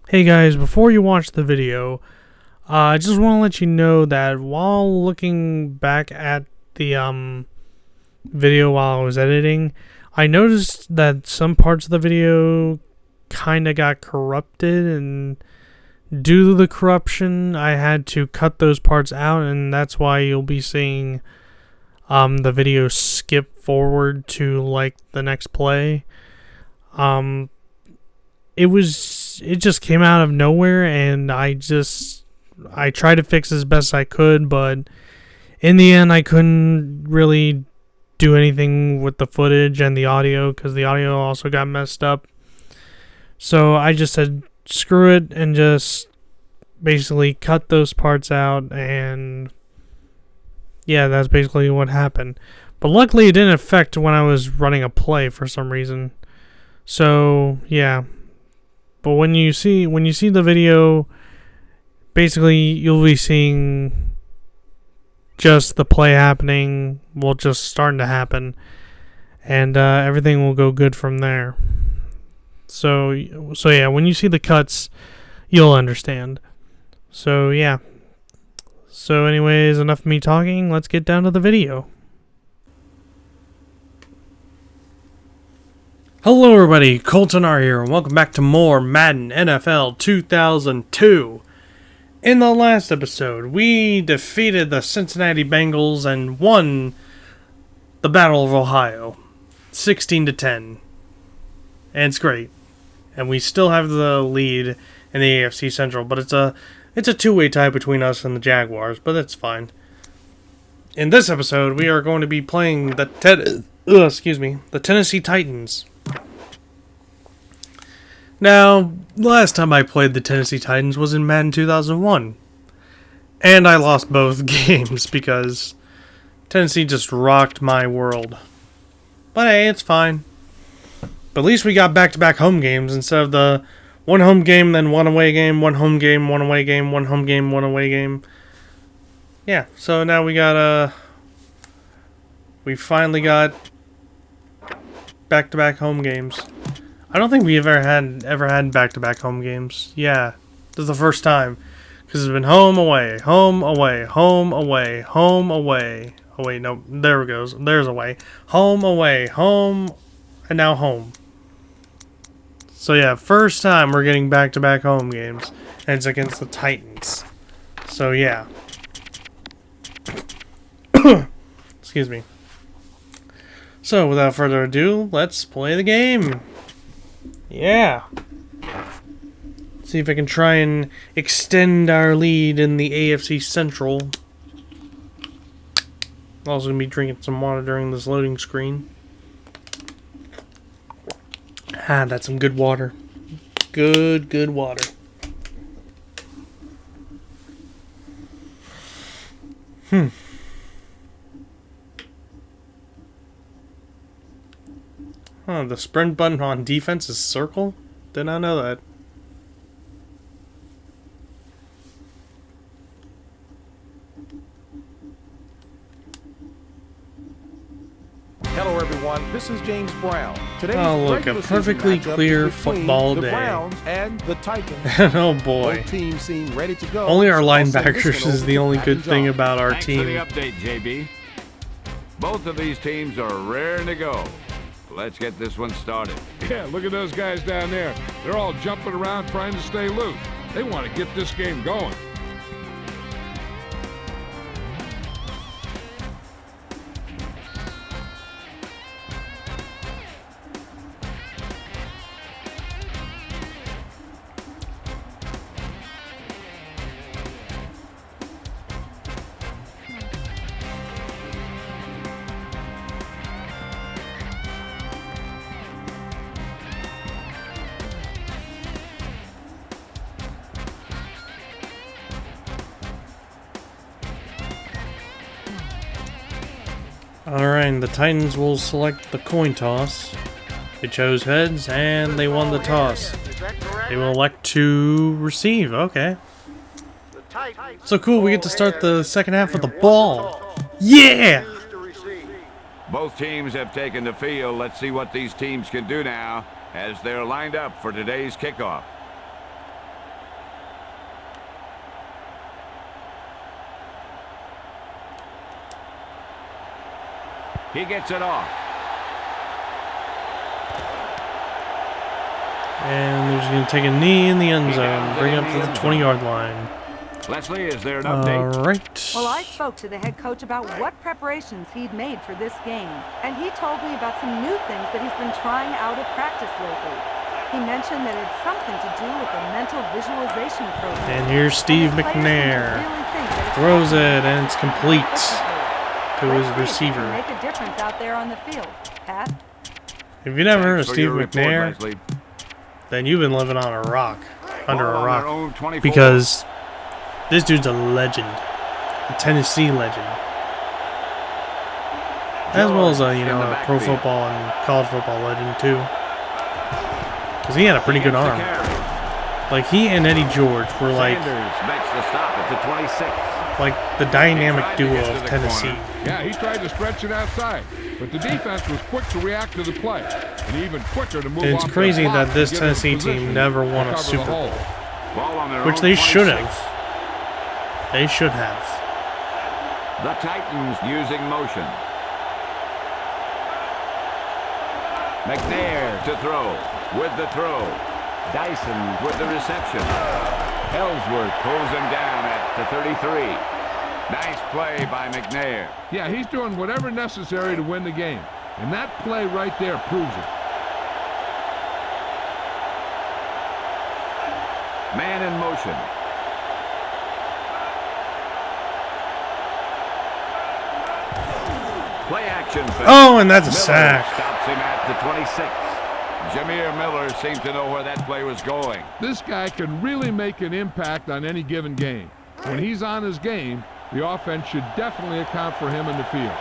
Hey guys, before you watch the video, I just want to let you know that while looking back at the video while I was editing, I noticed that some parts of the video kind of got corrupted, and due to the corruption, I had to cut those parts out, and that's why you'll be seeing the video skip forward to like the next play. Um, it just came out of nowhere, and I tried to fix as best I could, but in the end I couldn't really do anything with the footage and the audio because the audio also got messed up. So I just said screw it and just basically cut those parts out, and yeah, that's basically what happened. But luckily it didn't affect when I was running a play for some reason. So yeah. But when you see the video, basically you'll be seeing just the play happening, well, just starting to happen, and everything will go good from there. So yeah, when you see the cuts, you'll understand. So yeah. So anyways, enough of me talking. Let's get down to the video. Hello everybody, Colton R here, and welcome back to more Madden NFL 2002. In the last episode, we defeated the Cincinnati Bengals and won the Battle of Ohio, 16-10. And it's great. And we still have the lead in the AFC Central, but it's a two-way tie between us and the Jaguars, but that's fine. In this episode, we are going to be playing the Tennessee Titans. Now, last time I played the Tennessee Titans was in Madden 2001. And I lost both games because Tennessee just rocked my world. But hey, it's fine. But at least we got back-to-back home games instead of the one home game, then one away game, one home game, one away game, one home game, one away game. Yeah, so now we finally got back-to-back home games. I don't think we ever had back-to-back home games. Yeah, this is the first time. Because it's been home, away, home, away, home, away, home, away. Oh wait, no, there it goes. There's away. Home, away, home, and now home. So yeah, first time we're getting back-to-back home games. And it's against the Titans. So yeah. Excuse me. So without further ado, let's play the game. Yeah. See if I can try and extend our lead in the AFC Central. I'm also going to be drinking some water during this loading screen. That's some good water. Good water. The sprint button on defense is circle? Did not know that. Hello everyone, this is James Brown. Today's look, a perfectly clear football day. The Browns and the Titans. Oh boy. Both teams seem ready to go. Only our linebackers is the only good thing about our team. Thanks for the update, JB. Both of these teams are raring to go. Let's get this one started. Yeah, look at those guys down there. They're all jumping around trying to stay loose. They want to get this game going. Alright, the Titans will select the coin toss. They chose heads, and they won the toss. They will elect to receive. Okay. So cool, we get to start the second half with the ball. Yeah! Both teams have taken the field. Let's see what these teams can do now as they're lined up for today's kickoff. He gets it off. And they're just going to take a knee in the end zone, bring it up to the 20-yard line. Leslie, is there an update? All right. Well, I spoke to the head coach about what preparations he'd made for this game, and he told me about some new things that he's been trying out at practice lately. He mentioned that it's something to do with a mental visualization program. And here's Steve McNair. Throws it, and it's complete to his receiver. Make a difference out there on the field, Pat. If you never heard of Thanks for Steve your report, McNair, Leslie. then you've been living on a rock, under Ball a on their rock, own 24. because this dude's a legend, a Tennessee legend, as well as a a pro football and college football legend too, because he had a pretty good arm. Like he and Eddie George were like Sanders makes the stop at the 26. like the dynamic duo of Tennessee. Yeah, he tried to stretch it outside, but the defense was quick to react to the play, and even quicker to move And it's off crazy their block that this to get in Tennessee position team never to won a cover the Super Bowl, hole. Ball on their which own they 26. should have. They should have. The Titans using motion. McNair to throw. With the throw. Dyson with the reception. Ellsworth pulls him down at the 33. Nice play by McNair. Yeah, he's doing whatever necessary to win the game, and that play right there proves it. Man in motion. Play action. Oh, and that's a Miller sack. stops him at the 26. Jameer Miller seemed to know where that play was going. This guy can really make an impact on any given game. When he's on his game, the offense should definitely account for him in the field.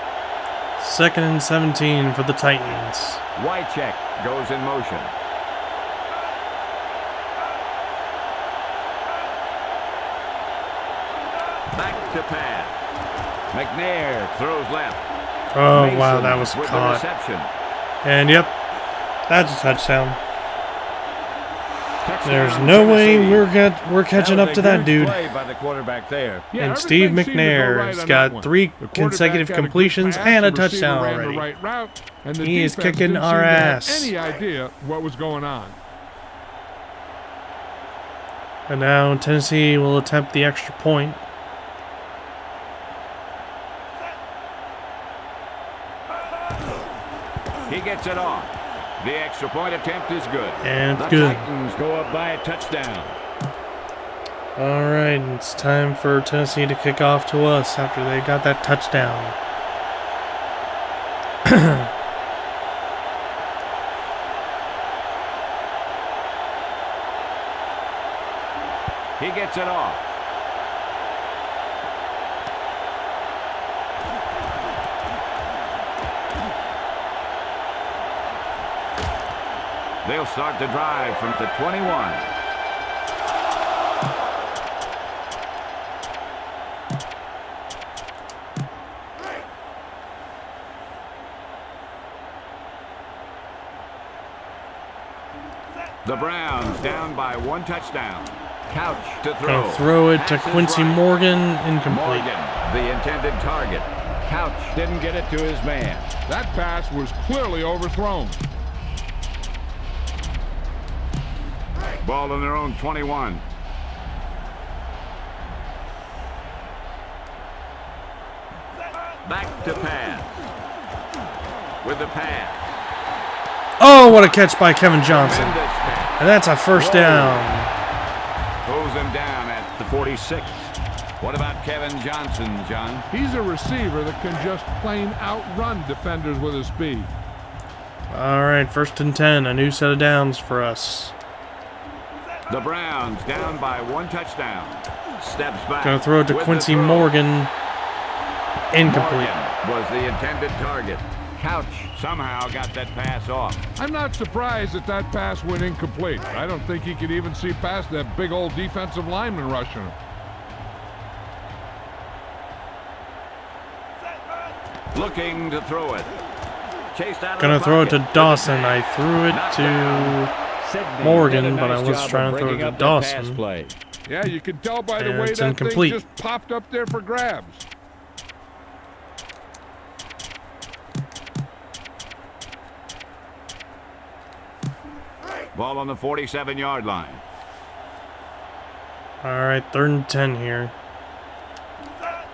2nd and 17 for the Titans. Wycheck goes in motion. Back to pass. McNair throws left. Oh, Mason wow, that was with the caught. reception. And yep, that's a touchdown. Touchdown, There's no way Tennessee. we're catching up to that dude. Play by the quarterback there. Yeah, And Steve everything seemed to go McNair right has on that got one. 3 The quarterback consecutive got a good completions pass, and a the receiver touchdown ran the already. right route, and the He is defense kicking didn't our seem to have ass. any idea what was going on. And now Tennessee will attempt the extra point. He gets it off. The extra point attempt is good. And the good. Titans go up by a touchdown. All right, it's time for Tennessee to kick off to us after they got that touchdown. He gets it off. They'll start the drive from the 21. The Browns down by 1 touchdown. Couch to throw. Gonna throw it to Passes Quincy right. Morgan, incomplete. Morgan, the intended target. Couch didn't get it to his man. That pass was clearly overthrown. Ball on their own 21. Back to pass. With the pass. Oh, what a catch by Kevin Johnson. Tremendous catch. And that's a first down. Pulls him down at the 46. What about Kevin Johnson, John? He's a receiver that can just plain outrun defenders with his speed. All right, 1st and 10, a new set of downs for us. The Browns down by 1 touchdown. Steps back. Gonna throw it to with the Quincy throw. Morgan, incomplete. Morgan was the intended target. Couch somehow got that pass off. I'm not surprised that that pass went incomplete. I don't think he could even see past that big old defensive lineman rushing him. Looking to throw it. Chased out of Gonna the throw it to pocket. Dawson. I threw it Knocked to down. Sidney Morgan, did a but I nice was job trying of to throw it breaking to up that pass Dawson. play. Yeah, you can tell by the And way it's that incomplete. thing just popped up there for grabs. Ball on the 47-yard line. All right, 3rd and 10 here.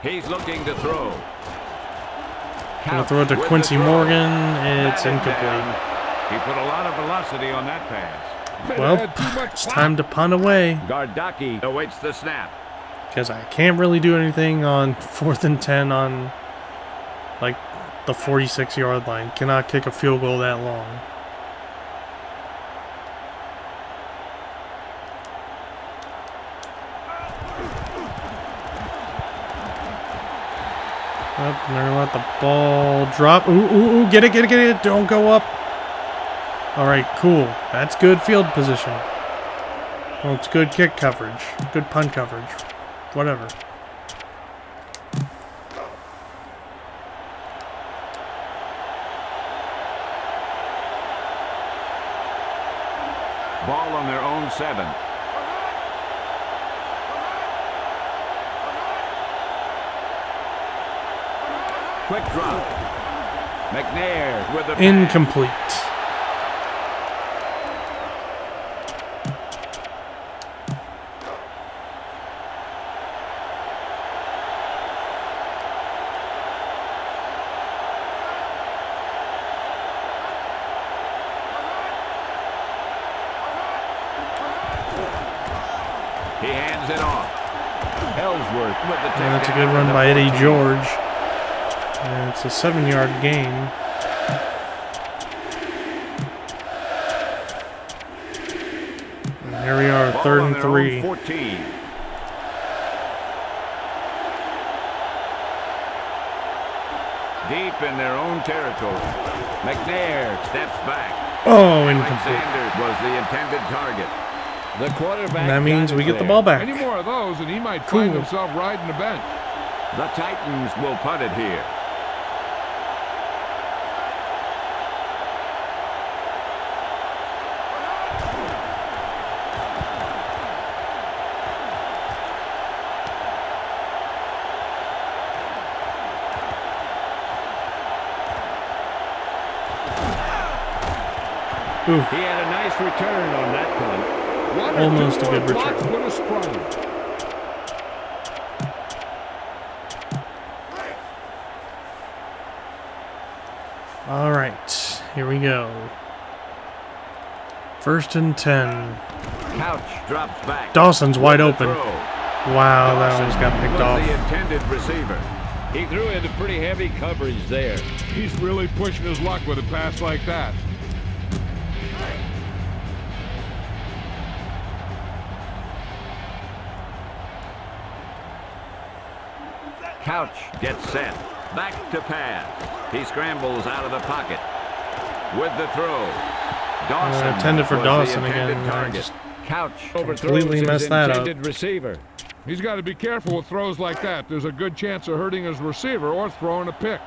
He's looking to throw. Gonna throw it to Quincy Morgan. It's incomplete. He put a lot of velocity on that pass. Well, it's time to punt away. Gardaki awaits the snap. Because I can't really do anything on 4th and 10 on, like, the 46-yard line. Cannot kick a field goal that long. Up, and they're gonna let the ball drop. Ooh, get it. Don't go up. All right, cool. That's good field position. Well, it's good kick coverage. Good punt coverage. Whatever. Ball on their own 7. Quick drop. McNair with the pass. Incomplete. He hands it off. Ellsworth with the takedown. That's a good run by Eddie George. And it's a 7-yard gain. And here we are, Ball 3rd on and their 3. own 14. Deep in their own territory. McNair steps back. Oh, incomplete. Alexander was the intended target. The quarterback. That means we get the ball back. Any more of those, and he might find himself riding the bench. The Titans will punt it here. Oof. He had a nice return on that punt. Almost a good return. With a sprung. All right, here we go. 1st and 10. Couch drops back. Dawson's wide With the open. throw. Wow, that almost got picked was off. the intended receiver. He threw into pretty heavy coverage there. He's really pushing his luck with a pass like that. Couch gets set. Back to pass. He scrambles out of the pocket. With the throw. Dawson intended for was Dawson the intended again. I target. just Couch completely messed that up. Receiver. He's got to be careful with throws like that. There's a good chance of hurting his receiver or throwing a pick.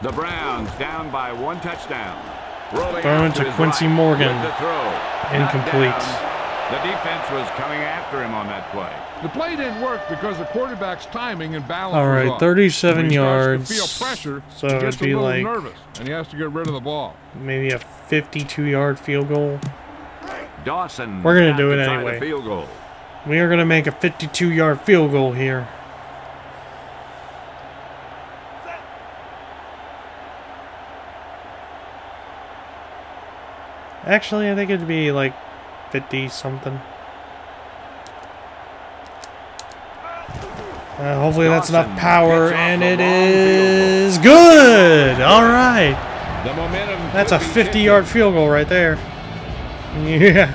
The Browns down by 1 touchdown. Rolling Thrown out to his Quincy right Morgan. with the throw. Incomplete. Knocked down. The defense was coming after him on that play. The play didn't work because the quarterback's timing and balance All right, was off. 37 When he starts yards. to feel pressure, So he it'd gets a be little like nervous, and he has to get rid of the ball. maybe a 52-yard field goal. Dawson. We're gonna got do it to try anyway. the field goal. We are going to make a 52-yard field goal here. Actually, I think it'd be like 50-something. Hopefully that's enough Dawson power, gets off and a it long field is good. All right. The momentum. That's a could be 50-yard field goal right there. Yeah.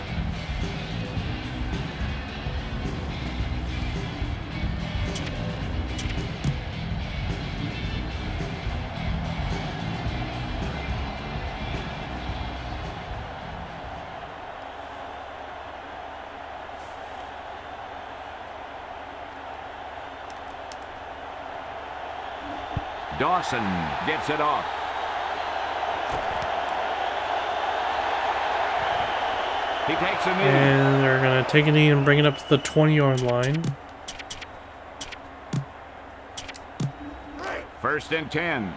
Dawson gets it off. He takes a knee. And they're going to take a knee and bring it up to the 20-yard line. 1st and 10.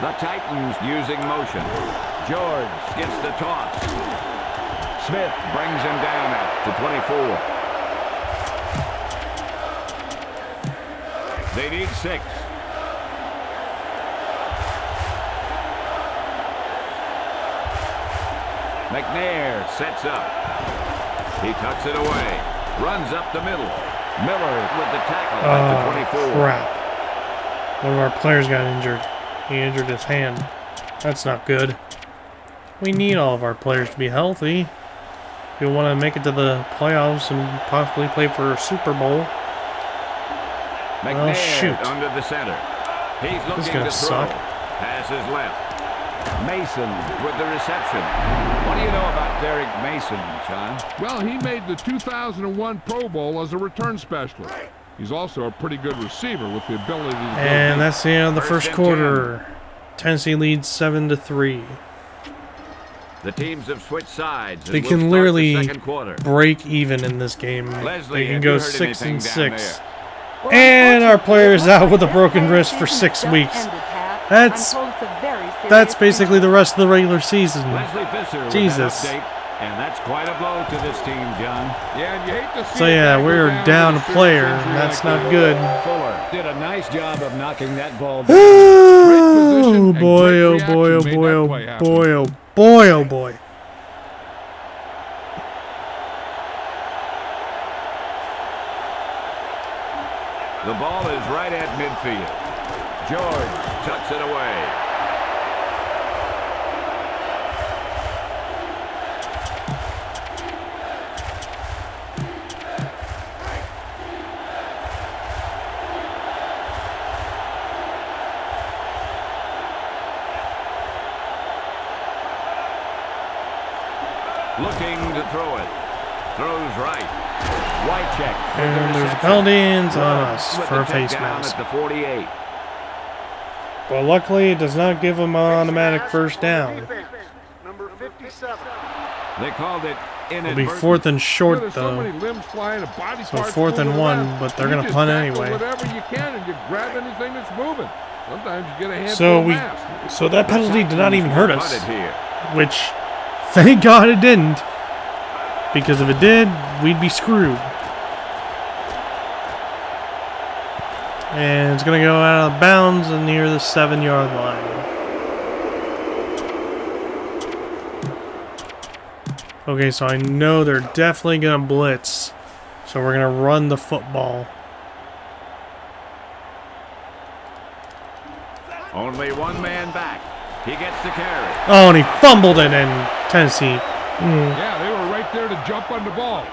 The Titans using motion. George gets the toss. Smith brings him down at the 24. They need 6. McNair sets up. He tucks it away. Runs up the middle. Miller with the tackle at the 24. Crap. One of our players got injured. He injured his hand. That's not good. We need all of our players to be healthy if we want to make it to the playoffs and possibly play for a Super Bowl. McNair shoot. under the center. He's looking gonna to throw. suck. Passes left. Mason with the reception. What do you know about Derek Mason, John? Well, he made the 2001 Pro Bowl as a return specialist. He's also a pretty good receiver with the ability to go And deep. that's the end of the First first and quarter. Tennessee leads 7-3. The teams have switched sides. They and can we'll start literally the second quarter. break even in this game. Leslie, They can have go you heard 6 anything and down 6. there? Well, And our player's unfortunately, out with a this broken regular wrist for season 6 just weeks. ended, Pat. That's- I'm told it's a very serious That's basically the injury. rest of the regular season. Leslie Visser with Jesus. that update. And that's quite a blow to this team, John. Yeah, and you hate to see So a yeah, guy go we're down a with a player, serious and injury that's like not that. good. Fuller did a nice job of knocking that ball down. Oh position boy, and oh great boy, oh reaction made boy, that oh play happen. boy, oh boy, oh boy. The ball is right at midfield. George tucks it away. Looking to throw it. Throws right. White check. And there's a penalty and it's on us With for the a face takedown mask. at the 48. But luckily, it does not give them an automatic first down. Number 57. They called it It'll be inadvertent. 4th and You know, short there's so many though. limbs flying and body So parts 4th and moving 1, around. but they're You gonna just punt tackle anyway. whatever you can and you grab anything that's moving. Sometimes you get a handful So of we, mass. so that penalty did not even hurt us, Punted here. which, thank God it didn't. Because if it did, we'd be screwed. And it's gonna go out of bounds and near the 7-yard line. Okay, so I know they're definitely gonna blitz. So we're gonna run the football. Only one man back. He gets the carry. Oh, and he fumbled it in Tennessee. Yeah, they were right there to jump on the ball.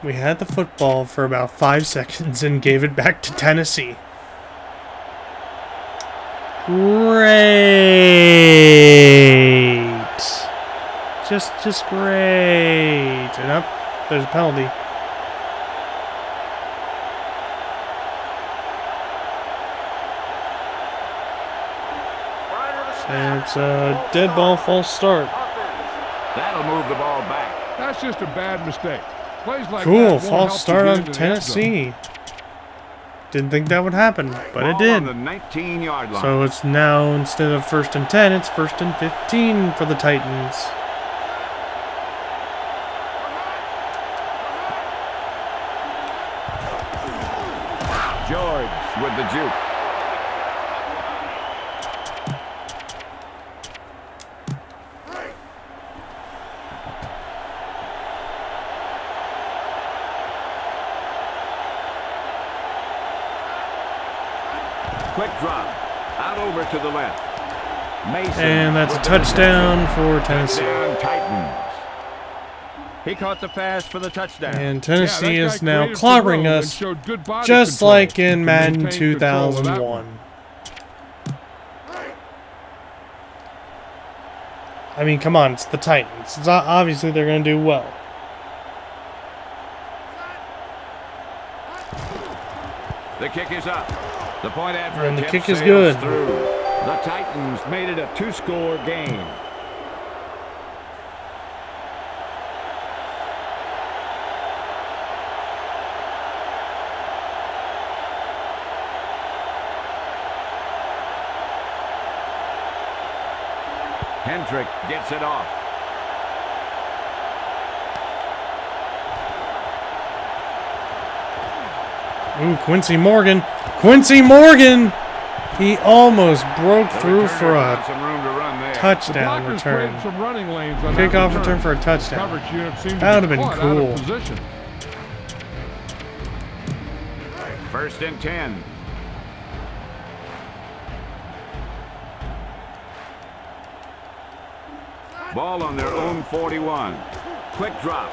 We had the football for about 5 seconds and gave it back to Tennessee. Great. Just great. And up, there's a penalty. And it's a dead ball false start. That'll move the ball back. That's just a bad mistake. Plays like that Cool, won't help false you start get on into the end zone. Tennessee. Didn't think that would happen, but it Ball on did. the 19-yard line. So it's now, instead of 1st and 10, it's 1st and 15 for the Titans. George with the juke. Quick drop. Out over to the left. Mason. And that's a with the touchdown for Tennessee. Touchdown Titans. He caught the pass for the touchdown. And Yeah, Tennessee that is guy now created the clobbering room and us, showed good body just control like in to Madden maintain control of that 2001. one. I mean, come on, it's the Titans. It's obviously they're going to do well. The kick is up. The point after And the attempt kick is sails good. through. The Titans made it a two-score game. Hendrick gets it off. Ooh, Quincy Morgan. Quincy Morgan! He almost broke through for a Some room to run there. touchdown The blockers return. created some running lanes on that Kickoff return for a touchdown. Coverage unit seemed That to would be have been caught out of cool. position. 1st and 10. Ball on their own 41. Quick drop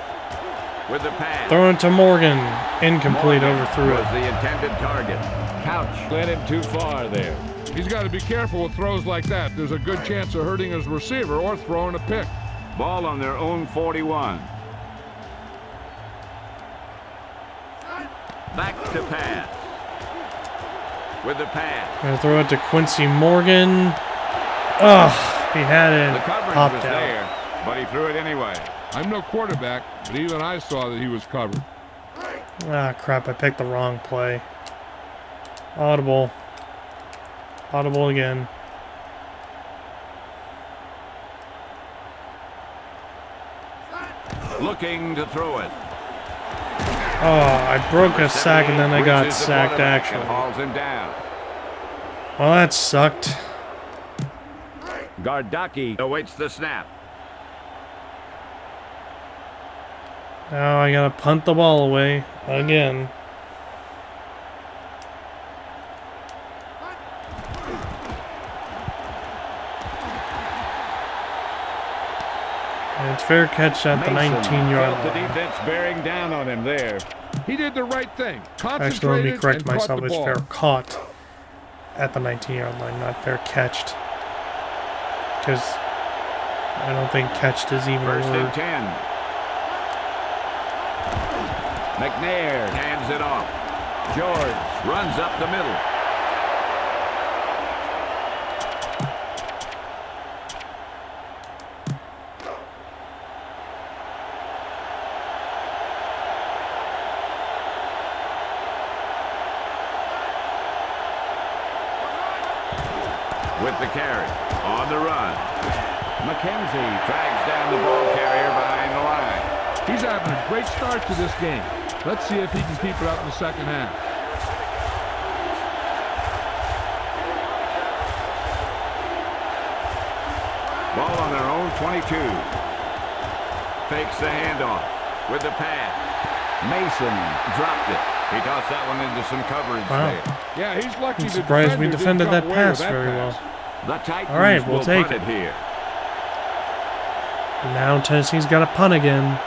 with the pass. Throwing to Morgan. Incomplete, Morgan overthrew was it. the intended target. Couch led him too far there. He's got to be careful with throws like that. There's a good chance of hurting his receiver or throwing a pick. Ball on their own 41. Back to pass. With the pass. Gonna throw it to Quincy Morgan. Oh, he had The it coverage popped was out. there, but he threw it anyway. I'm no quarterback, but even I saw that he was covered. Ah, crap, I picked the wrong play. Audible. Audible again. Looking to throw it. Oh, I broke a sack and then I got Reaches the sacked quarterback actually. and hauls him down. Well, that sucked. Gardaki awaits the snap. Now I gotta punt the ball away again. And it's fair catch at the 19-yard Felt the line. defense bearing down on him there. He did the right thing. Actually, let Concentrated me correct and caught myself. the It's ball. fair caught at the 19-yard line, not fair catched. Because I don't think catched is even a 1st word. and 10. McNair hands it off. George runs up the middle. With the carry, on the run. McKenzie drags down the ball carrier behind the line. He's having a great start to this game. Let's see if he can keep it up in the second half. Ball on their own 22. Fakes the handoff with the pass. Mason dropped it. He tossed that one into some coverage Wow. there. Yeah, he's lucky I'm the surprised we defender defended didn't that come away with pass very pass. well. The Titans All right, we'll will take punt it. here. Now Tennessee's got a punt again.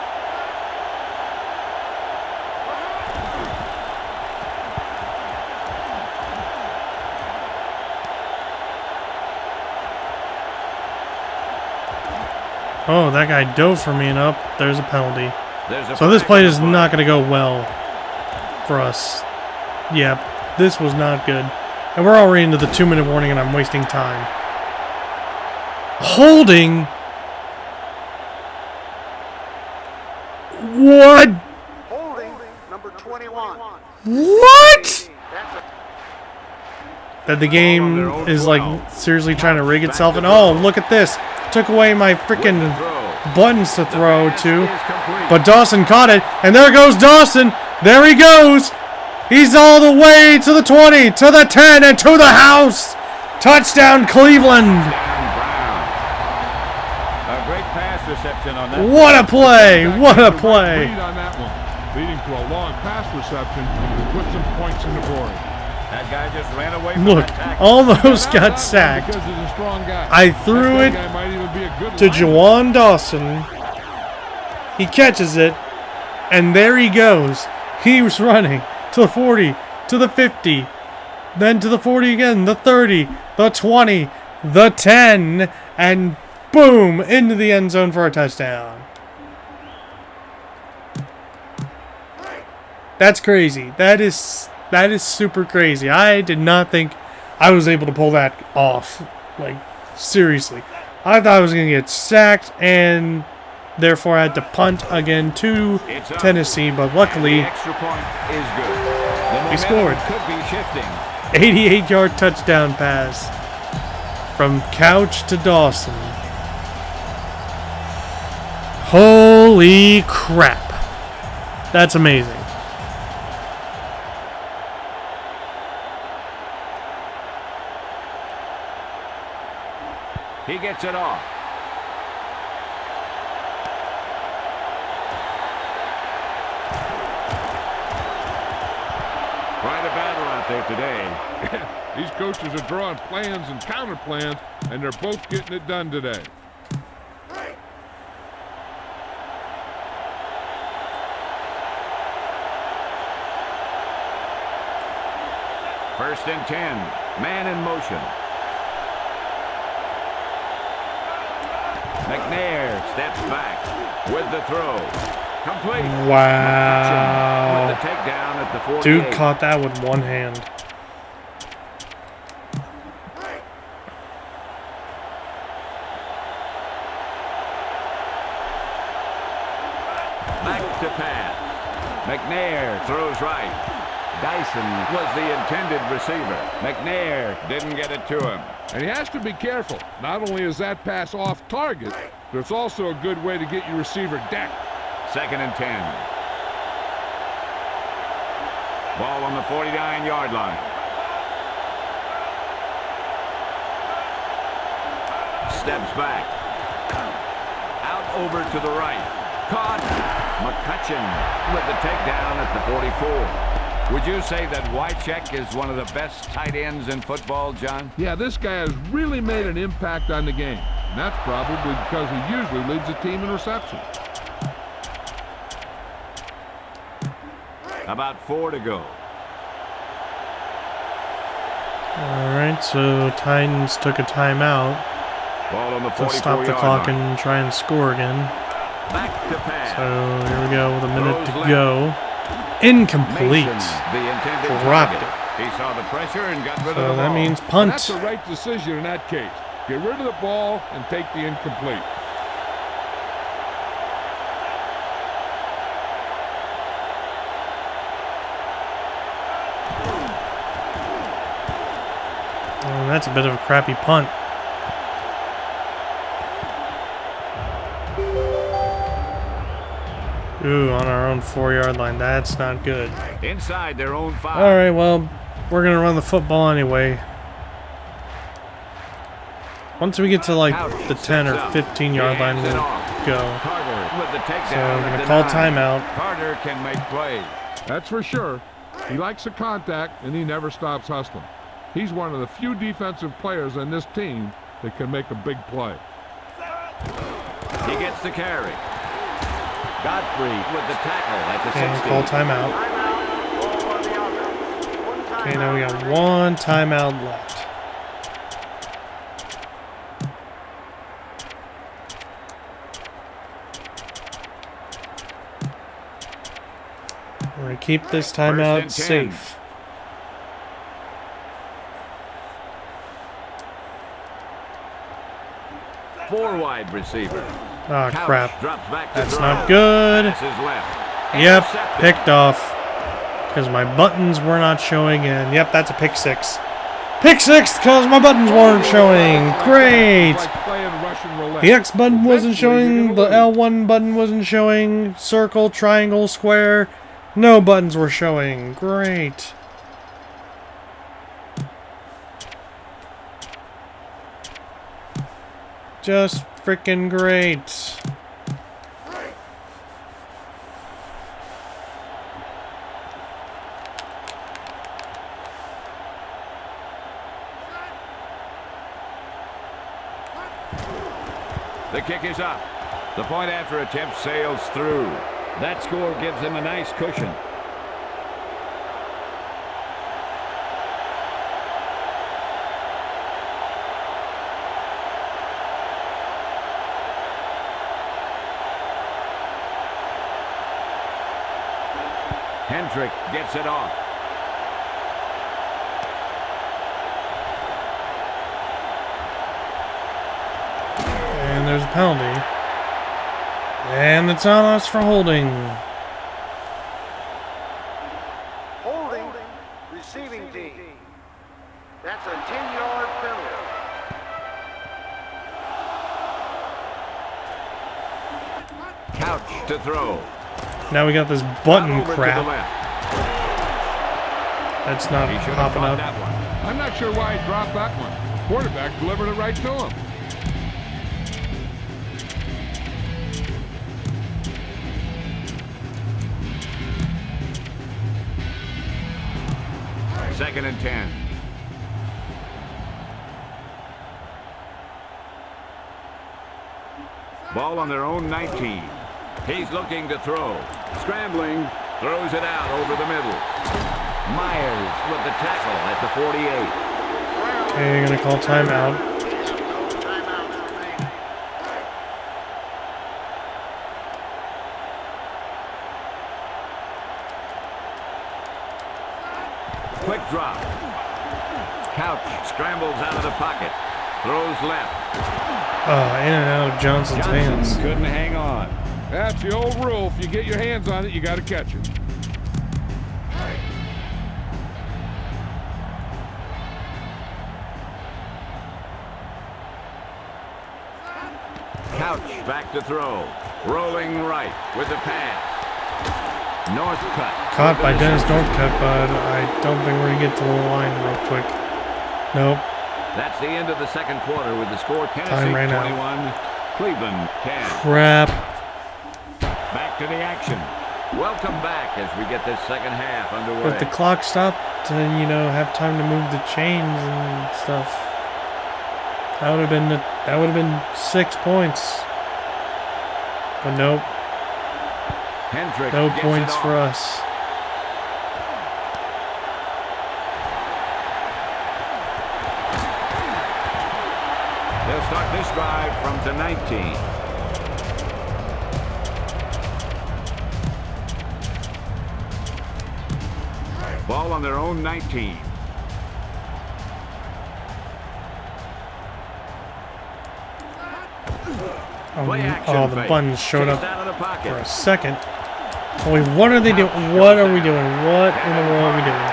Oh, that guy dove for me and up. There's a penalty. There's a So this flag play on is the not going to go well for us. Yep, this was not good. And we're already into the 2-minute warning and I'm wasting time. Holding? What? Holding number 21. What? That the game is like seriously trying to rig itself. And oh, look at this. Took away my freaking buttons to throw to. But Dawson caught it. And there goes Dawson. There he goes. He's all the way to the 20, to the 10, and to the house. Touchdown, Cleveland. A great pass reception on that. What a play. What a play. Lead on that one, leading to a long pass reception to put some points in the board. That guy just ran away from Look, that tackle. almost Not got that one sacked. because he's a strong guy. I threw That it guy might even be a good to lineman. Jawan Dawson. He catches it, and there he goes. He was running to the 40, to the 50, then to the 40 again, the 30, the 20, the 10, and boom, into the end zone for a touchdown. That's crazy. That is super crazy. I did not think I was able to pull that off. Like, seriously. I thought I was going to get sacked, and therefore I had to punt again to Tennessee, but luckily The extra point is good. The we momentum scored. could be shifting. 88-yard touchdown pass from Couch to Dawson. Holy crap. That's amazing. He gets it off. Quite a battle out there today. These coaches are drawing plans and counter plans, and they're both getting it done today. First and 10. Man in motion. McNair steps back with the throw. Complete. Wow. With the takedown at the 48. Dude caught that with one hand. Back to pass. McNair throws right. Dyson was the intended receiver. McNair didn't get it to him. And he has to be careful. Not only is that pass off target, but it's also a good way to get your receiver decked. Second and 10. Ball on the 49-yard line. Steps back. Out over to the right. Caught. McCutcheon with the takedown at the 44. Would you say that Wycheck is one of the best tight ends in football, John? Yeah, this guy has really made an impact on the game. And that's probably because he usually leads the team in reception. About 4 to go. Alright, so Titans took a timeout Ball on the 44-yard to stop the clock line. and try and score again. Back to pass. So here we go with a minute Throws to left. go. Incomplete. Mason, the intended Dropped target. He saw the pressure and got rid of the So ball. that means And punt. that's the right decision in that case. Get rid of the ball and take the incomplete. Oh, that's a bit of a crappy punt. Ooh, on our own 4-yard line. That's not good. Inside their own 5. Alright, well, we're going to run the football anyway. Once we get to like the 10 or 15-yard line, we'll go. Carter with the takedown. So I'm at going the to call 9. timeout. Carter can make plays. That's for sure. He likes the contact, and he never stops hustling. He's one of the few defensive players on this team that can make a big play. He gets the carry. Godfrey with the tackle at the 60. And call timeout. Timeout. Ball on the offense. One Okay, now we timeout. got one timeout left. We're going to keep this timeout and 10. safe. Four wide receiver. Oh, Couch crap. drops back to That's throw. not good. Passes left. Yep, Intercepted. picked off. Because my buttons were not showing, and yep, that's a pick 6. Pick 6 because my buttons weren't showing. Great. It's like playing Russian roulette. The X button wasn't Eventually, you're showing. The gonna lose. L1 button wasn't showing. Circle, triangle, square. No buttons were showing. Great. Just freaking great. The kick is up. The point after attempt sails through. That score gives them a nice cushion. Hendrick gets it off. And there's a penalty. And it's on us for holding. Holding. Receiving team. That's a 10-yard penalty. Couch to throw. Now we got this button Over to the crap. left. That's not He should have popping caught up. that one. I'm not sure why he dropped that one. Quarterback delivered it right to him. Second and 10. Ball on their own 19. He's looking to throw. Scrambling. Throws it out over the middle. Myers with the tackle at the 48. Okay, you're gonna call timeout. No timeouts remaining. Quick drop. Couch scrambles out of the pocket. Throws left. In and out of Johnson's hands. Johnson couldn't hang on. That's the old rule. If you get your hands on it, you got to catch it. Couch back to throw. Rolling right with the pass. Northcutt. Caught by Dennis Northcutt, but I don't think we're gonna get to the line real quick. Nope. That's the end of the second quarter with the score Tennessee Time ran out. 21, Cleveland 10. Crap. Back to the action. Welcome back as we get this second half underway. If the clock stopped to, have time to move the chains and stuff, that would have been 6 points. But nope, Hendrick no gets points it for off. us. They'll start this drive from the 19. Ball on their own 19. Play action The fake. buttons showed Chased up out of the pocket. for a second. Wait, what are they doing? What are we doing? What in the world are we doing?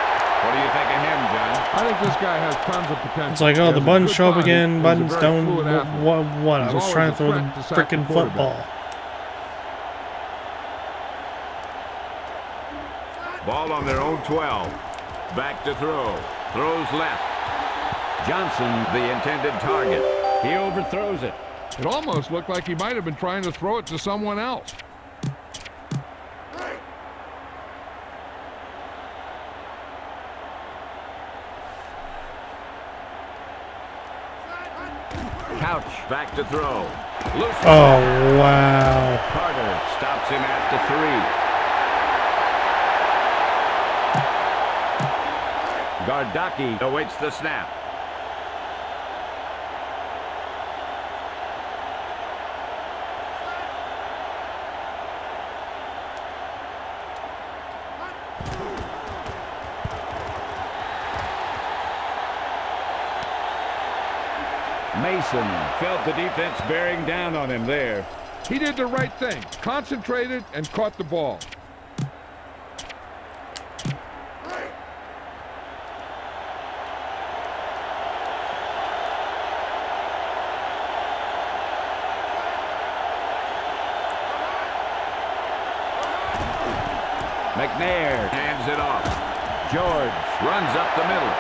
What do you think of him, John? I think this guy has tons of potential. It's like, He oh, has the a buttons good show up body, again, and he's a buttons very don't. fluid athlete. What? I He's was always trying a to throw the threat to sack the frickin' quarterback. football. Ball on their own 12. Back to throw. Throws left. Johnson, the intended target. He overthrows it. It almost looked like he might have been trying to throw it to someone else. Couch back to throw. Loose. Oh, wow. Carter stops him at the 3. Gardocki awaits the snap. Mason felt the defense bearing down on him there. He did the right thing, concentrated and caught the ball. McNair hands it off. George runs up the middle.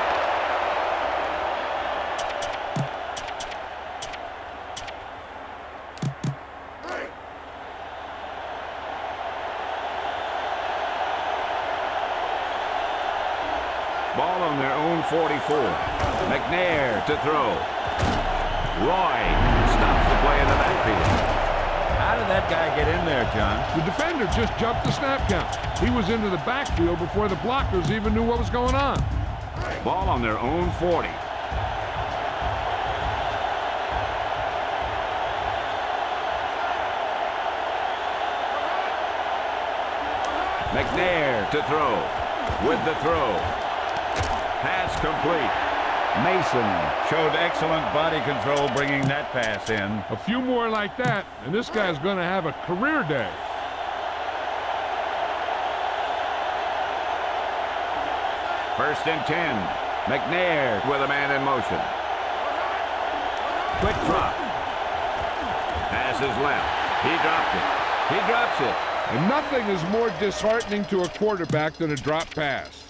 Ball on their own 44. McNair to throw. Roy stops the play in the backfield. How did that guy get in there, John? The defender just jumped the snap count. He was into the backfield before the blockers even knew what was going on. Ball on their own 40. McNair to throw. With the throw. Pass complete. Mason showed excellent body control bringing that pass in. A few more like that, and this guy's going to have a career day. First and 10. McNair with a man in motion. Quick drop. Pass is left. He dropped it. He drops it. And nothing is more disheartening to a quarterback than a drop pass.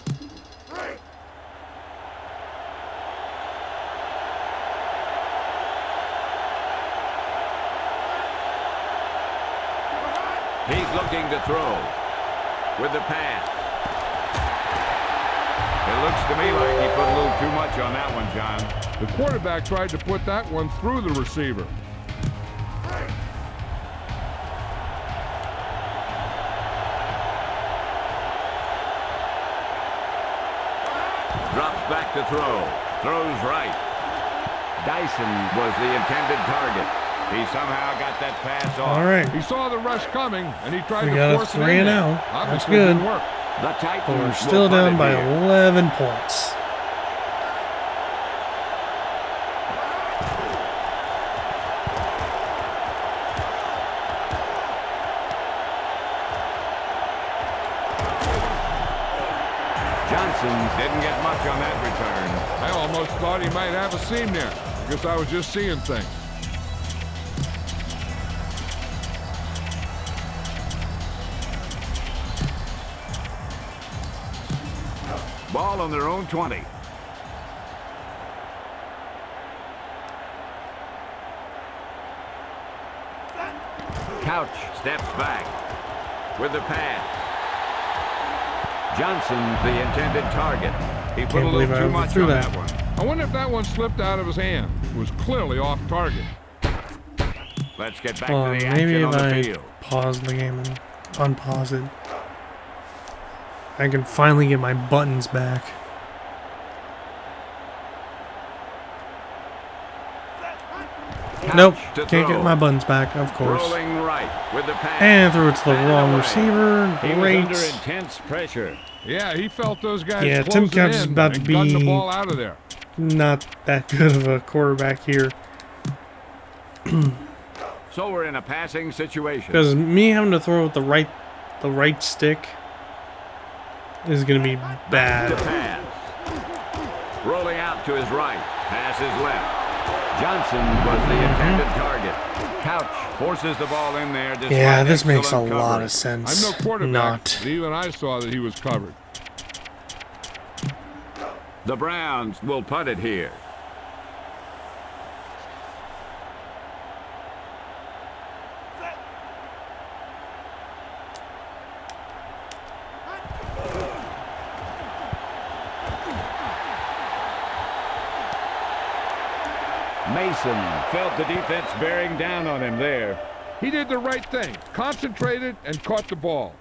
He's looking to throw with the pass. It looks to me like he put a little too much on that one, John. The quarterback tried to put that one through the receiver. Drops back to throw. Throws right. Dyson was the intended target. He somehow got that pass off. All right. He saw the rush coming, and he tried We to got a force it 3 in and there. out. That's Obviously good. didn't work. The Titans But we're will still punt down it by here. 11 points. Johnson didn't get much on that return. I almost thought he might have a seam there. Guess I was just seeing things. Ball on their own 20. Couch steps back with the pass. Johnson, the intended target. He put Can't a believe little I too much overthrew on that. that one. I wonder if that one slipped out of his hand. It was clearly off target. Let's get back Well, to the maybe action if on the I field. pause the game and unpause it, I can finally get my buttons back. Nope, To can't throw. get my buttons back, of course. Rolling right with the pass. And threw it to the Batted wrong away. receiver. He was Great. under intense pressure. Yeah, he felt those guys Yeah, Tim closing Couch is in about to and gun the be- ball out of there. Not that good of a quarterback here. So we're in a passing situation. Because me having to throw with the right stick is going to be The bad. pass. Rolling out to his right. Pass is left. Johnson was the intended target. Couch forces the ball in there. despite Yeah, this makes a excellent lot coverage. of sense. I'm no quarterback, Not. but even I saw that he was covered. The Browns will punt it here. Mason felt the defense bearing down on him there. He did the right thing, concentrated and caught the ball.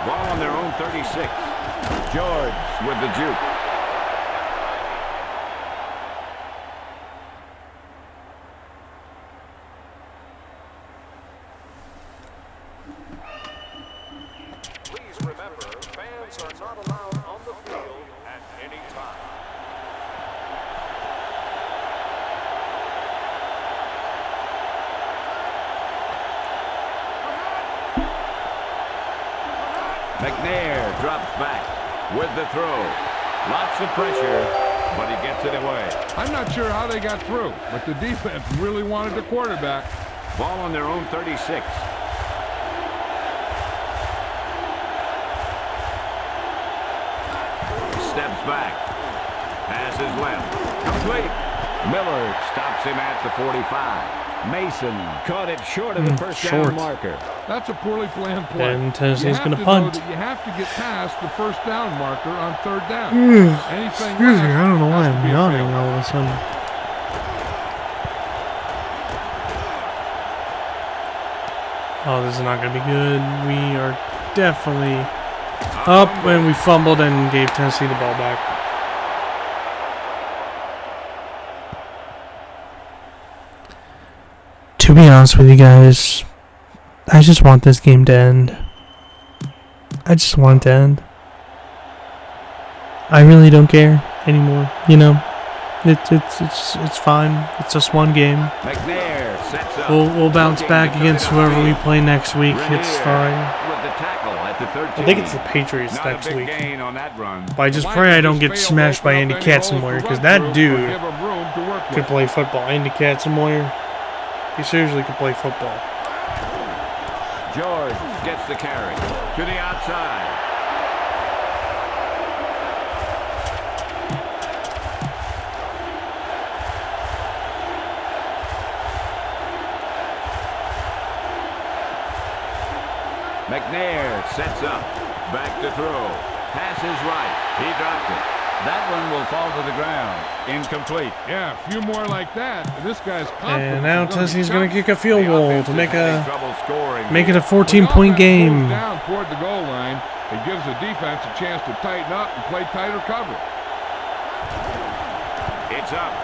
Ball on their own 36. George with the juke. Please remember, fans are not allowed on the field at any time. McNair drops back with the throw. Lots of pressure, but he gets it away. I'm not sure how they got through, but the defense really wanted the quarterback. Ball on their own 36. Steps back. Pass is left. Complete. Miller stops him at the 45. Mason caught it short of the first short. down marker. That's a poorly planned play. And Tennessee's You have gonna to punt. know that you have to get past the first down marker on third down. Anything Excuse me, less I don't know why has to I'm be a yawning failure. all of a sudden. Oh, this is not going to be good. We are definitely up, and we fumbled and gave Tennessee the ball back. To be honest with you guys, I just want this game to end. I just want it to end. I really don't care anymore, you know. It's fine. It's just one game. McNair sets up. We'll bounce Looking back to against cut it whoever we upfield. play next week. It's Rainier fine. with the tackle at the 13. I think it's the Patriots Not a next big week. gain on that run. But I just pray I don't get smashed by Andy Katzenmoyer, because that dude could play football. Andy Katzenmoyer, he seriously could play football. George gets the carry to the outside. McNair sets up. Back to throw. Pass is right. He dropped it. That one will fall to the ground. Incomplete. Yeah, a few more like that. And this guy's confidence. And now Tessie's going to kick a field The goal offense to make is having a trouble scoring make it here. a 14-point game. Down toward the goal line. It gives the defense a chance to tighten up and play tighter cover. It's up.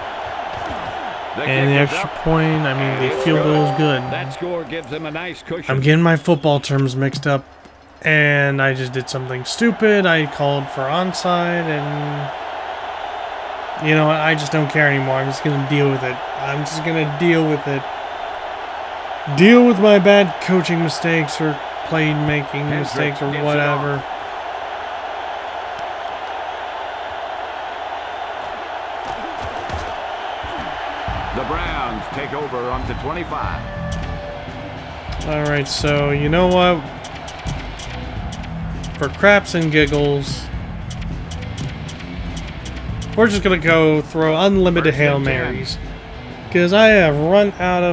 And the kick is extra up. point, I mean, the field goal is good. That score gives them a nice cushion. I'm getting my football terms mixed up, and I just did something stupid. I called for onside, and you know what? I just don't care anymore. I'm just going to deal with it. I'm just going to deal with it. Deal with my bad coaching mistakes or play-making mistakes or whatever. The Browns take over onto 25. Alright, so you know what? For craps and giggles, we're just gonna go throw unlimited Hail Marys. Because I've run out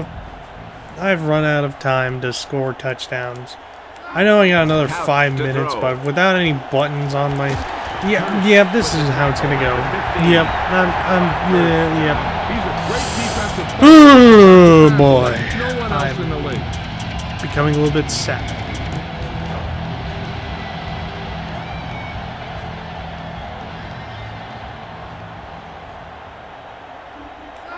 of time to score touchdowns. I know I got another 5 minutes, but without any buttons on my... Yeah, this is how it's gonna go. Yep, yep. He's a great defensive player. Oh boy. No one else in the league. Becoming a little bit sad.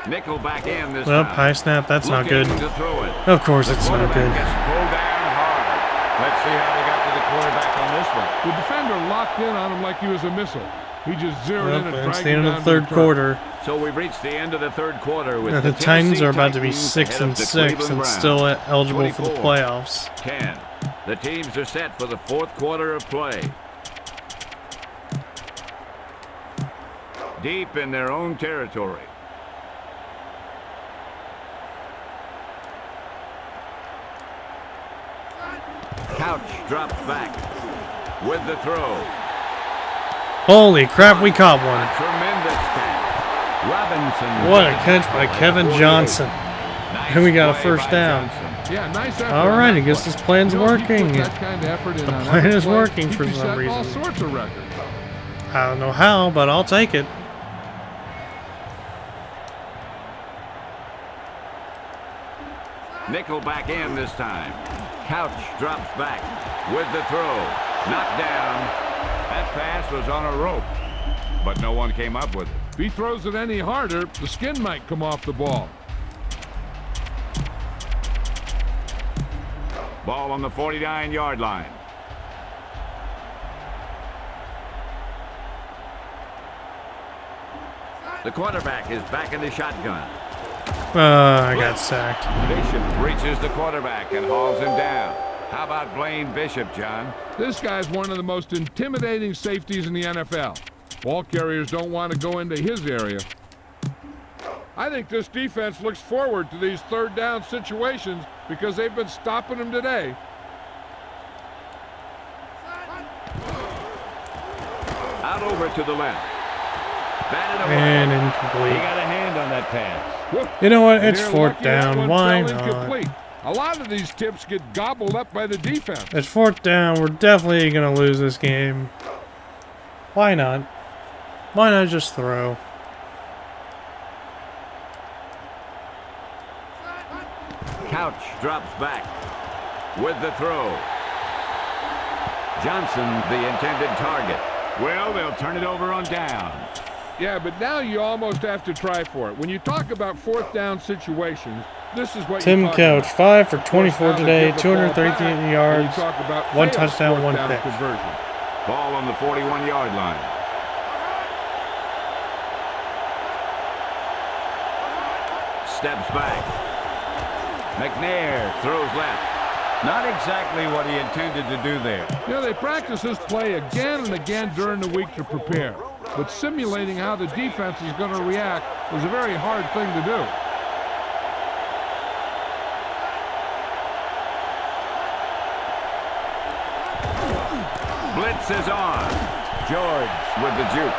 Nickel back in this Well, time. high snap, that's not good. Looking to throw it. Of course it's not good. Gets pulled down hard. Let's see how they got to the quarterback on this one. The defender locked in on him like he was a missile. He just zeroed in and Well, dragged it's the him end of down the to third turf. quarter. So we've reached the end of the third quarter with Now, the Titans are about to be 6 and 6 and still eligible for the 24. playoffs. 10. The teams are set for the fourth quarter of play. Deep in their own territory. Couch drops back with the throw. Holy crap, we caught one. A tremendous catch. Robinson. What a catch by Kevin Johnson. Nice And we got a play first by down. Johnson. Yeah, nice effort. All on right, that I guess play. this plan's You know, if he put working. that kind of effort in The on plan every is play, working he'd for be some setting all reason. sorts of records. I don't know how, but I'll take it. Nickel back in this time. Couch drops back with the throw. Knocked down. That pass was on a rope, but no one came up with it. If he throws it any harder, the skin might come off the ball. Ball on the 49-yard line. The quarterback is back in the shotgun. I got sacked. Bishop reaches the quarterback and hauls him down. How about Blaine Bishop, John? This guy's one of the most intimidating safeties in the NFL. Ball carriers don't want to go into his area. I think this defense looks forward to these third down situations because they've been stopping them today. Out over to the left. Batted away. And He incomplete. got a hand on that pass. You know what? It's They're fourth lucky that down. one Why fell not? incomplete. A lot of these tips get gobbled up by the defense. It's fourth down. We're definitely going to lose this game. Why not? Why not just throw? Couch drops back with the throw. Johnson, the intended target. Well, they'll turn it over on down. Yeah, but now you almost have to try for it. When you talk about fourth down situations, this is what Tim you talk Couch, about. 5 for Fourth 24 down to today, give the ball 213 back, and yards, you talk about 1 failed touchdown, fourth 1 down pick. conversion. Ball on the 41-yard line. Steps back. McNair throws left. Not exactly what he intended to do there. You know, they practice this play again and again during the week to prepare. But simulating how the defense is going to react was a very hard thing to do. Blitz is on. George with the juke.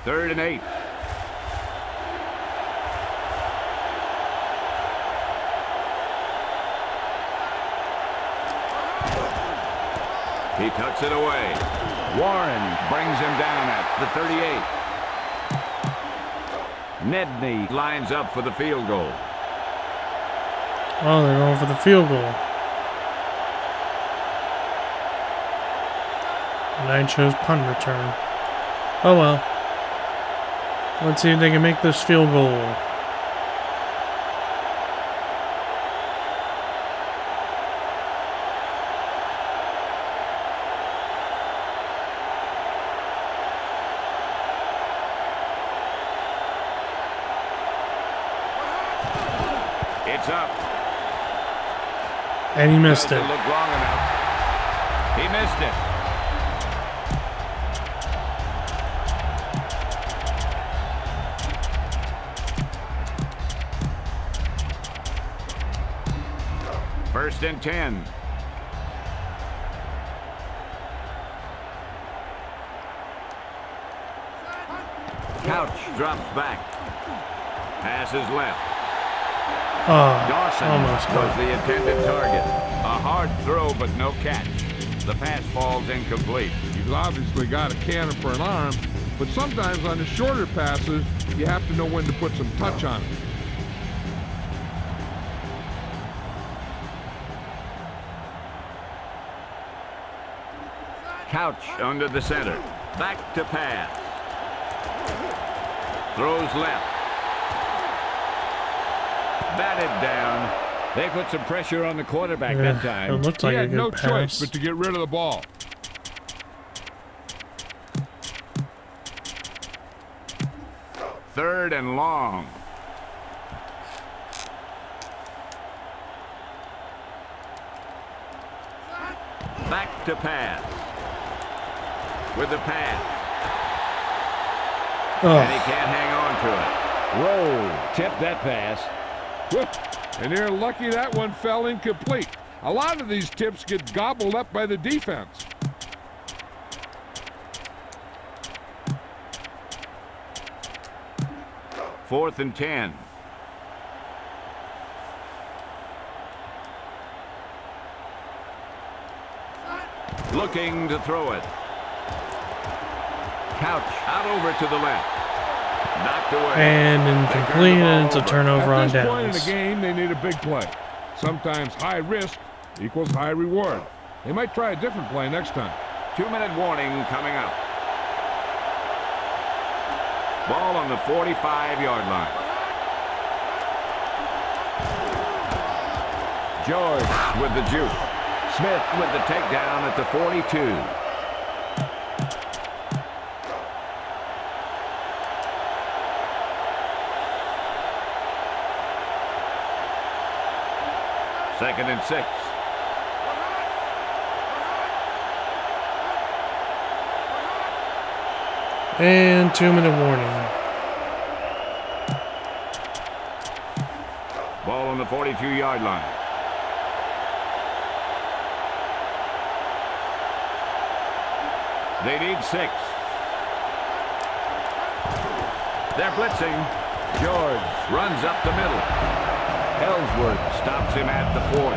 Third and 8. He tucks it away. Warren brings him down at the 38. Nedney lines up for the field goal. Oh, they're going for the field goal. And I chose punt return. Oh well. Let's see if they can make this field goal. It's up. And he missed it. Doesn't look long enough. He missed it. First and 10. Couch drops back. Passes left. Oh, Dawson almost was caught. the intended target. A hard throw, but no catch. The pass falls incomplete. He's obviously got a cannon for an arm, but sometimes on the shorter passes, you have to know when to put some touch on it. Couch under the center. Back to pass. Throws left. Batted down. They put some pressure on the quarterback that It time. looked He like a had good no pass. choice but to get rid of the ball. Third and long. Back to pass. With the pass. And he Oh, can't hang on to it. Roll. Tip that pass. Whoop. And they're lucky that one fell incomplete. A lot of these tips get gobbled up by the defense. Fourth and 10. Looking to throw it. Couch out over to the left. Knocked away. and incomplete, and it's a turnover on At this point in downs. the game, they need a big play. Sometimes high risk equals high reward. They might try a different play next time. 2-minute warning coming up. Ball on the 45-yard line. George with the juke. Smith with the takedown at the 42. Second and 6. And 2-minute warning. Ball on the 42-yard line. They need 6. They're blitzing. George runs up the middle. Ellsworth stops him at the 40.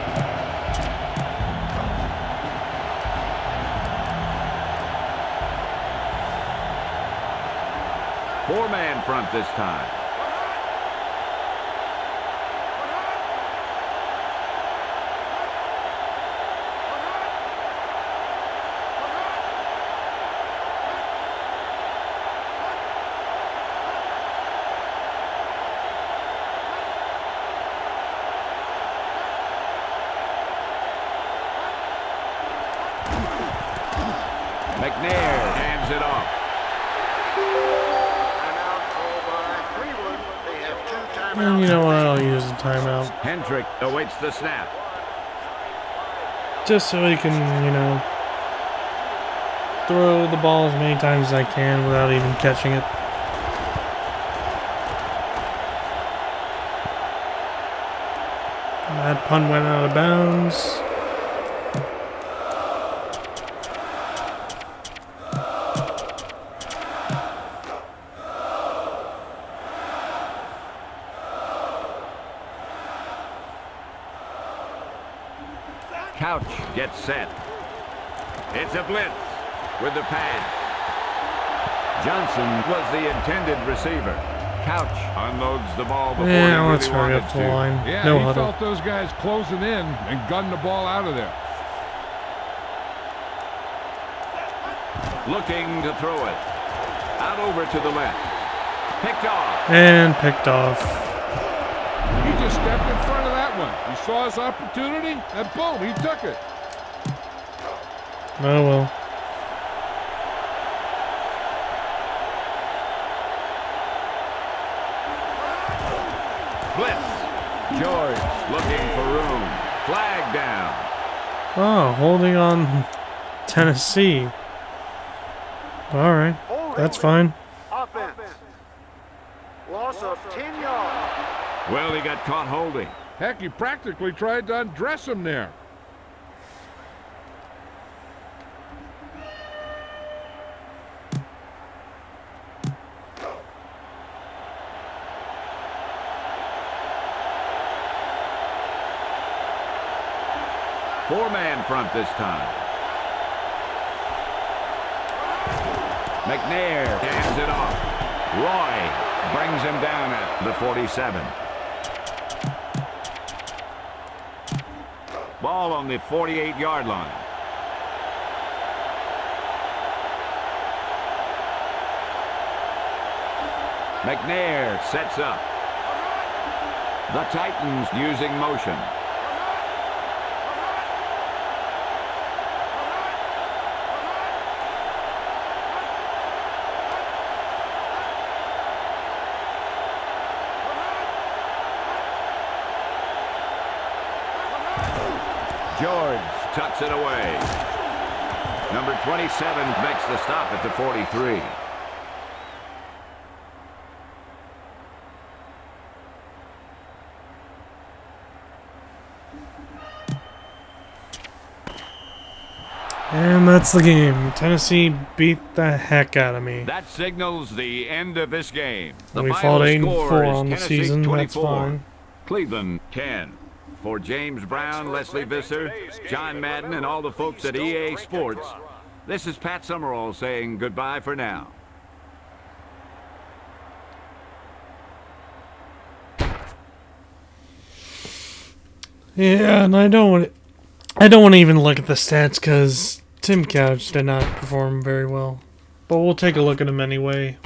Four-man front this time. McNair hands it off. Timeout called by Cleveland. They have 2 timeouts. And you know what? I'll use the timeout. Hendrick awaits the snap. Just so he can, you know, throw the ball as many times as I can without even catching it. That punt went out of bounds. Couch gets set. It's a blitz with the pass. Johnson was the intended receiver. Couch unloads the ball before he Yeah, let's really hurry wanted up to to. the line. Yeah, No he huddle. felt those guys closing in and gunned the ball out of there. Looking to throw it. Out over to the left. Picked off. And picked off. He just stepped in front of that one. He saw his opportunity, and boom, he took it. Oh well. Blitz. George looking for room. Flag down. Oh, holding on Tennessee. Alright, that's fine. Offense. Loss of 10 yards. Well, he got caught holding. Heck, he practically tried to undress him there. Four-man front this time. McNair hands it off. Roy brings him down at the 47. Ball on the 48-yard line. McNair sets up. The Titans using motion. George tucks it away. Number 27 makes the stop at the 43. And that's the game. Tennessee beat the heck out of me. That signals the end of this game. The We final fought score 8-4 is on the Tennessee season. 24, That's fine. Cleveland 10. For James Brown, Leslie Visser, John Madden, and all the folks at EA Sports, this is Pat Summerall saying goodbye for now. Yeah, and I don't want to even look at the stats because Tim Couch did not perform very well. But we'll take a look at him anyway.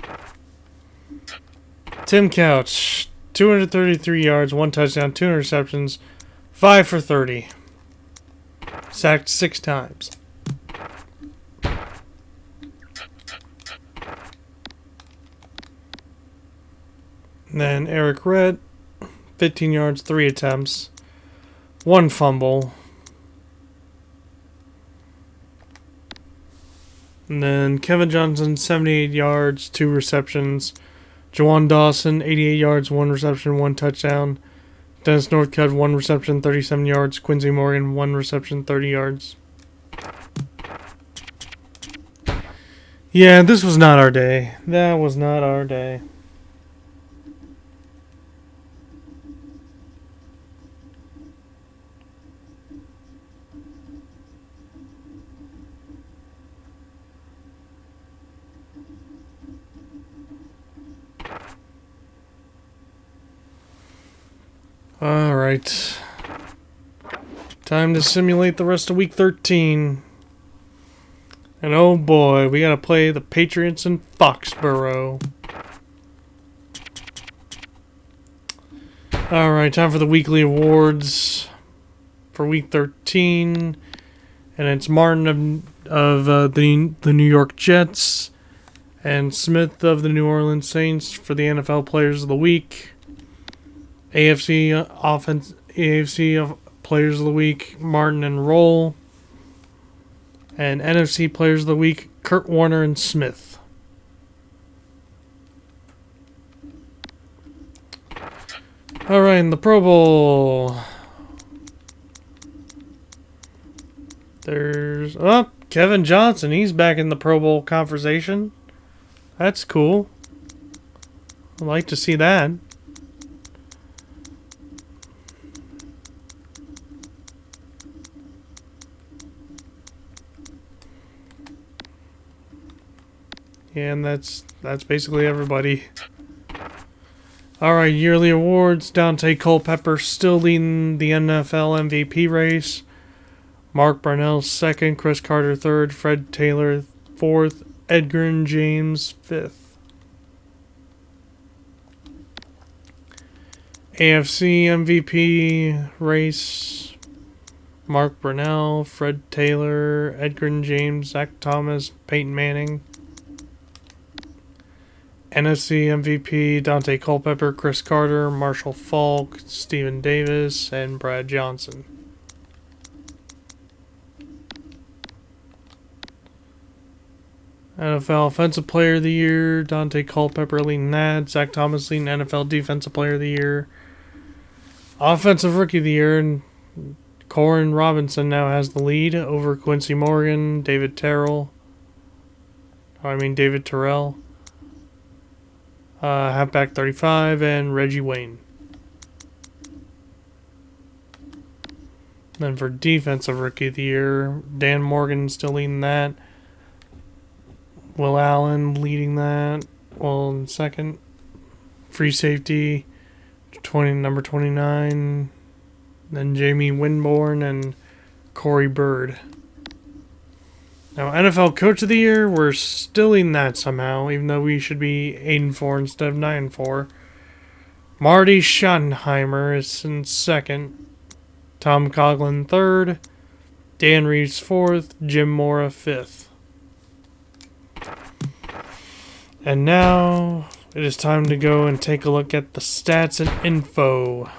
Tim Couch, 233 yards, 1 touchdown, 2 interceptions, 5 for 30. Sacked 6 times. And then Eric Redd, 15 yards, 3 attempts, 1 fumble. And then Kevin Johnson, 78 yards, 2 receptions. Jawan Dawson, 88 yards, 1 reception, 1 touchdown. Dennis Northcutt, 1 reception, 37 yards. Quincy Morgan, 1 reception, 30 yards. Yeah, this was not our day. That was not our day. Alright. Time to simulate the rest of week 13. And oh boy, we gotta play the Patriots in Foxborough. Alright, time for the weekly awards for week 13. And it's Martin of the New York Jets. And Smith of the New Orleans Saints for the NFL Players of the Week. AFC Players of the Week, Martin and Roll. And NFC Players of the Week, Kurt Warner and Smith. Alright, in the Pro Bowl. There's... Oh, Kevin Johnson. He's back in the Pro Bowl conversation. That's cool. I'd like to see that. Yeah, and that's basically everybody. Alright, yearly awards. Dante Culpepper still leading the NFL MVP race. Mark Brunell second, Chris Carter third, Fred Taylor fourth, Edgar James fifth. AFC MVP race. Mark Brunell, Fred Taylor, Edgar James, Zach Thomas, Peyton Manning. NFC MVP, Dante Culpepper, Chris Carter, Marshall Faulk, Stephen Davis, and Brad Johnson. NFL Offensive Player of the Year, Dante Culpepper leading that, Zach Thomas leading NFL Defensive Player of the Year. Offensive Rookie of the Year, and Corin Robinson now has the lead over Quincy Morgan, David Terrell. Halfback 35, and Reggie Wayne. Then for Defensive Rookie of the Year, Dan Morgan still leading that. Will Allen leading that. Well, in second. Free safety, number 29. Then Jamie Winborn and Corey Bird. Now, NFL Coach of the Year, we're still in that somehow, even though we should be 8-4 instead of 9-4. Marty Schottenheimer is in second. Tom Coughlin third. Dan Reeves fourth. Jim Mora fifth. And now, it is time to go and take a look at the stats and info.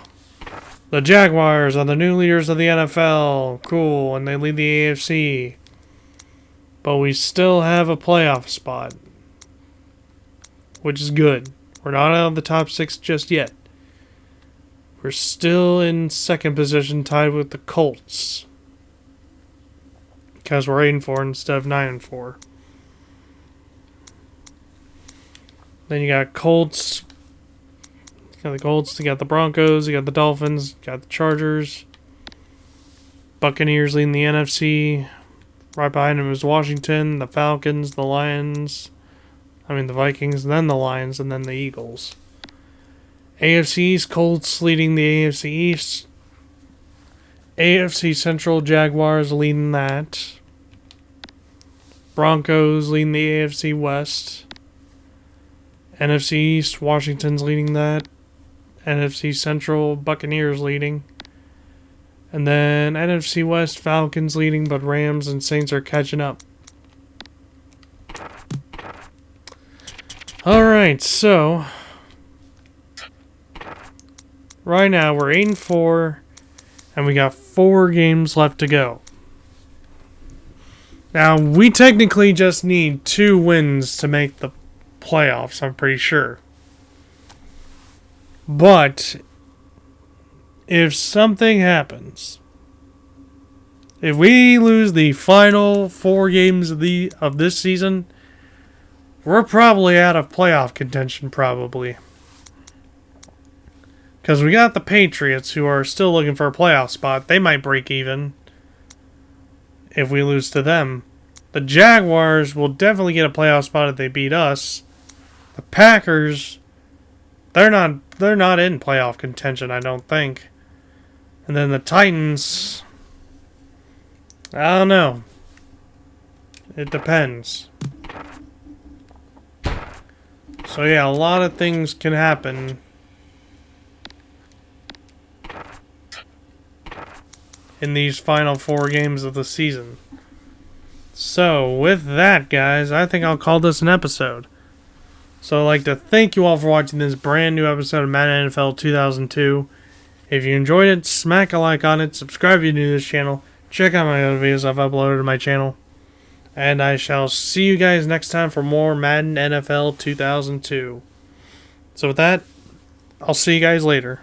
The Jaguars are the new leaders of the NFL. Cool, and they lead the AFC. But we still have a playoff spot, which is good. We're not out of the top 6 just yet. We're still in second position, tied with the Colts, because we're 8-4 instead of 9-4. Then you got Colts. You got the Colts. You got the Broncos. You got the Dolphins. You got the Chargers. Buccaneers leading the NFC. Right behind him is Washington, the Falcons, the Vikings, and then the Lions, and then the Eagles. AFC East, Colts leading the AFC East. AFC Central, Jaguars leading that. Broncos leading the AFC West. NFC East, Washington's leading that. NFC Central, Buccaneers leading. And then NFC West, Falcons leading, but Rams and Saints are catching up. Alright, so right now we're 8-4, and we got 4 games left to go. Now, we technically just need 2 wins to make the playoffs, I'm pretty sure. But if something happens, if we lose the final 4 games of this season, we're probably out of playoff contention, probably. Because we got the Patriots, who are still looking for a playoff spot. They might break even if we lose to them. The Jaguars will definitely get a playoff spot if they beat us. The Packers, they're not in playoff contention, I don't think. And then the Titans, I don't know. It depends. So yeah, a lot of things can happen in these final 4 games of the season. So with that, guys, I think I'll call this an episode. So I'd like to thank you all for watching this brand new episode of Madden NFL 2002. If you enjoyed it, smack a like on it, subscribe if you're new to this channel, check out my other videos I've uploaded to my channel, and I shall see you guys next time for more Madden NFL 2002. So with that, I'll see you guys later.